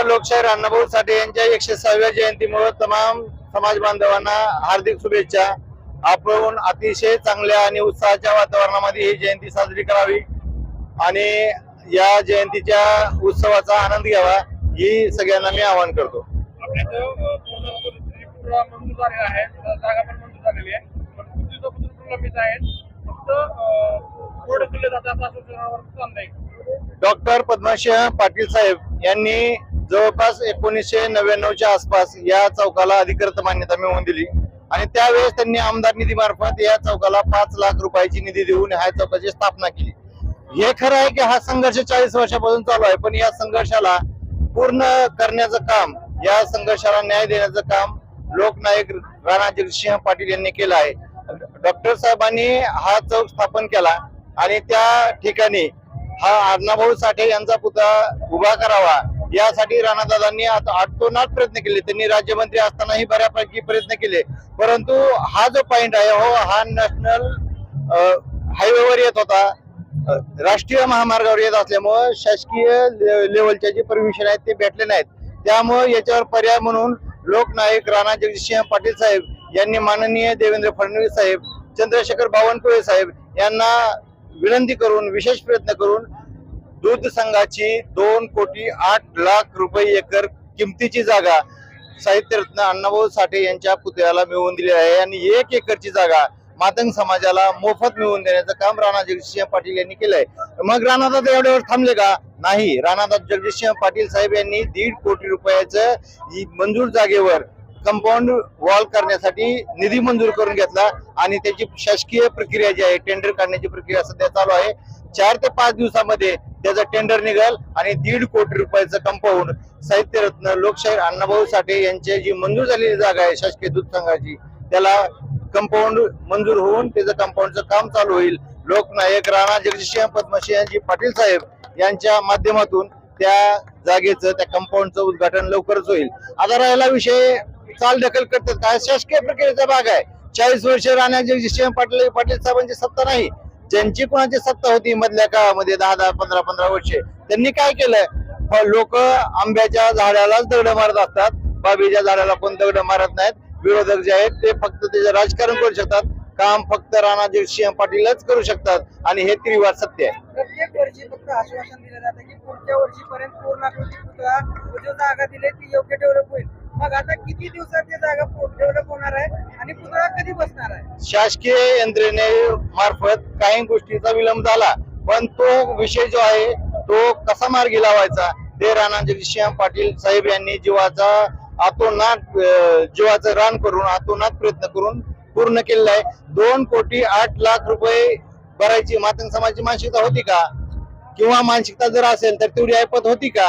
लोकशाहीर अण्णाभाऊ साठे यांच्या 106व्या जयंतीमुळे तमाम समाज बांधवांना हार्दिक शुभेच्छा। आपण अतिशय चांगल्या आणि उत्साहाच्या वातावरणामध्ये ही जयंती साजरी करावी आणि या जयंतीच्या उत्सवाचा आनंद घ्यावा ही सगळ्यांना मी आवाहन करतो। डॉक्टर पद्मसिंह पाटील साहेब यांनी जवळपास 1999च्या आसपास या चौकाला अधिकृत मान्यता मिळवून दिली आणि त्यावेळेस त्यांनी आमदार निधी मार्फत या चौकाला 5 लाख रुपयाची निधी देऊन ह्या चौकाची स्थापना केली। हे खरं आहे की हा संघर्ष 40 वर्षापासून चालू आहे, पण या संघर्षाला पूर्ण करण्याचं काम, या संघर्षाला न्याय देण्याचं काम लोकनायक राणा जगजितसिंह पाटील यांनी केलं आहे। डॉक्टर साहेबांनी हा चौक स्थापन केला आणि त्या ठिकाणी हा अण्णाभाऊ साठे यांचा पुतळा उभा करावा यासाठी राणादादांनी आटोनाट प्रयत्न केले। त्यांनी राज्यमंत्री असतानाही बऱ्यापैकी प्रयत्न केले, परंतु हा जो पॉइंट आहे हा नॅशनल हायवेवर येत होता, राष्ट्रीय महामार्गावर येत असल्यामुळे शासकीय लेवलच्या जे परमिशन आहेत ते भेटले नाहीत। त्यामुळे याच्यावर पर्याय म्हणून लोकनायक राणा जगजितसिंह पाटील साहेब यांनी माननीय देवेंद्र फडणवीस साहेब, चंद्रशेखर बावनकुळे साहेब यांना विनंती करून विशेष प्रयत्न करून दूध संघाची 2,08,00,000 रुपये एकर किमतीची जागा साहित्यरत्न अण्णाभाऊ साठे यांच्या पुतळ्याला मिळवून दिली आहे आणि 1 एकरची जागा मातंग समाजाला मोफत मिळवून देण्याचं काम राणा जगजितसिंह पाटील यांनी केलंय। मग राणादादा एवढ्यावर थांबले का? नाही, राणादादा जगजितसिंह पाटील साहेब यांनी 1.5 कोटी रुपयाचं मंजूर जागेवर कंपाऊंड वॉल करण्यासाठी निधी मंजूर करून घेतला आणि त्याची शासकीय प्रक्रिया जी आहे, टेंडर काढण्याची प्रक्रिया सध्या चालू आहे। 4 ते 5 दिवसामध्ये त्याचं टेंडर निघाल आणि 1.5 कोटी रुपयाचं कंपाऊंड साहित्यरत्न लोकशाहीर अण्णाभाऊ साठे यांची जी मंजूर झालेली जागा आहे शासकीय दूध संघाची, त्याला कंपाऊंड मंजूर होऊन त्याचं कंपाऊंडचं काम चालू होईल। लोकनायक राणा जगजितसिंह पद्मसिंह पाटील साहेब यांच्या माध्यमातून त्या जागेचं, त्या कंपाऊंडचं उद्घाटन लवकरच होईल। आता राहिला विषय चाल ढकल करतात काय, शासकीय प्रक्रियेचा भाग आहे। 40 वर्ष राणा जगजितसिंह पाटील साहेबांची सत्ता नाही, ज्यांची कोणाची सत्ता होती मधल्या काळामध्ये 10-10, 15-15 वर्षे, त्यांनी काय केलं? लोक आंब्याच्या झाडालाच दगड मारत असतात, बाबीच्या झाडाला कोण दगड मारत नाहीत। विरोधक जे आहेत ते फक्त त्याचं राजकारण करू शकतात, काम फक्त राणा जगजितसिंह पाटीलच करू शकतात आणि हे त्रिवार सत्य आहे। प्रत्येक वर्षी फक्त आश्वासन दिलं जातं की पुढच्या वर्षीपर्यंत पूर्णाकृती पुतळा जो जागा दिली ती योग्य डेव्हलप होईल। मग आता किती दिवसात ती जागा डेव्हलप होणार आहे आणि पुतळा कधी बसणार आहे? शासकीय यंत्रणे मार्फत काही गोष्टीचा विलंब झाला, पण तो विषय जो आहे तो कसा मार्गी लावायचा ते राणा जगजितसिंह पाटील साहेब यांनी जीवाचं रान करून आतोनात प्रयत्न करून पूर्ण केलेला आहे। 2,08,00,000 रुपये भरायची मातंग समाजाची मानसिकता होती का? किंवा मानसिकता जर असेल तर तेवढी ऐपत होती का?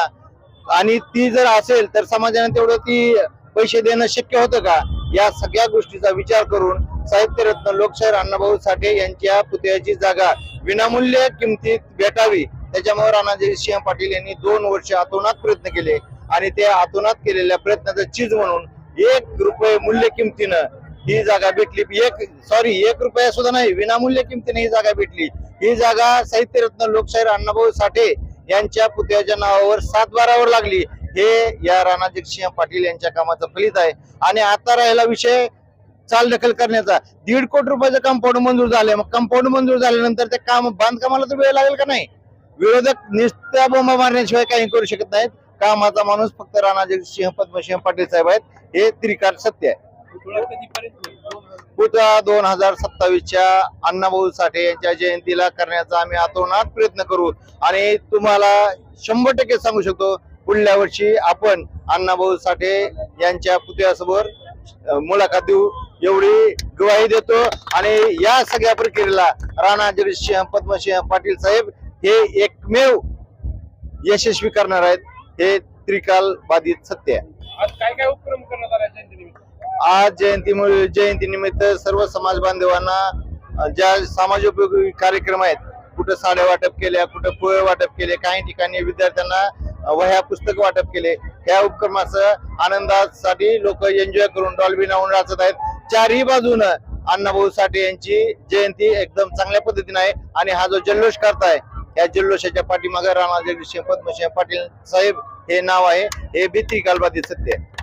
आणि ती जर असेल तर समाजाने तेवढं ती पैसे देणं शक्य होतं का? या सगळ्या गोष्टीचा विचार करून साहित्यरत्न लोकशाहीर अण्णाभाऊ साठे यांच्या पुतळ्याची जागा विनामूल्य किमतीत भेटावी, त्याच्यामुळे राणा जगजितसिंह पाटील यांनी 2 वर्ष आतोनात प्रयत्न केले आणि त्या आतोनात केलेल्या प्रयत्नाचं चीज म्हणून 1 रुपये मूल्य किमतीनं ही जागा भेटली। 1 रुपया सुद्धा नाही, विनामूल्य किमतीने ही जागा भेटली। ही जागा साहित्यरत्न लोकशाहीर अण्णाभाऊ साठे यांच्या पुतळ्याच्या नावावर 7/12वर लागली। हे या राणा जगजितसिंह पाटील यांच्या कामाचं फलित आहे। आणि आता राहिला विषय चाल ढकल करण्याचा। 1.5 कोटी रुपयाचं कंपाऊंड मंजूर झाले, मग कंपाऊंड मंजूर झाल्यानंतर ते काम बांधकामाला तर वेळ लागेल का नाही? विरोधक नुसत्या बोंबा मारण्याशिवाय काही करू शकत नाहीत। कामाचा माणूस फक्त राणा जगजितसिंह पद्मसिंह पाटील साहेब आहेत, हे त्रिकाळ सत्य आहे। पुतळा 2027च्या अण्णाभाऊ साठे यांच्या जयंतीला करण्याचा आम्ही आतोनात प्रयत्न करू आणि तुम्हाला 100% सांगू शकतो पुढल्या वर्षी आपण अण्णाभाऊ साठे यांच्या पुतळ्यासमोर मुलाखत देऊ एवढी ग्वाही देतो। आणि या सगळ्या प्रक्रियेला राणा जगजितसिंह पद्मसिंह पाटील साहेब हे एकमेव यशस्वी करणार आहेत, हे त्रिकाल बाधित सत्य आहे। आज काय काय उपक्रम करण्यात आले जयंतीनिमित्त? आज जयंतीनिमित्त सर्व समाज बांधवांना ज्या समाजोपयोगी कार्यक्रम आहेत, कुठं साड्या वाटप केल्या, कुठं फळ वाटप केले, काही ठिकाणी विद्यार्थ्यांना वह्या पुस्तक वाटप केले। ह्या उपक्रमाचं आनंदासाठी लोक एन्जॉय करून डॉल्बी लावून नाचत आहेत। 4ही बाजूनं अण्णाभाऊ साठे यांची जयंती एकदम चांगल्या पद्धतीने आहे आणि हा जो जल्लोष करताय या जल्लोषाच्या पाठीमागे राणा जगजितसिंह पद्मसिंह पाटील साहेब हे नाव आहे, हे बी त्रिकालबाधित सत्य आहे.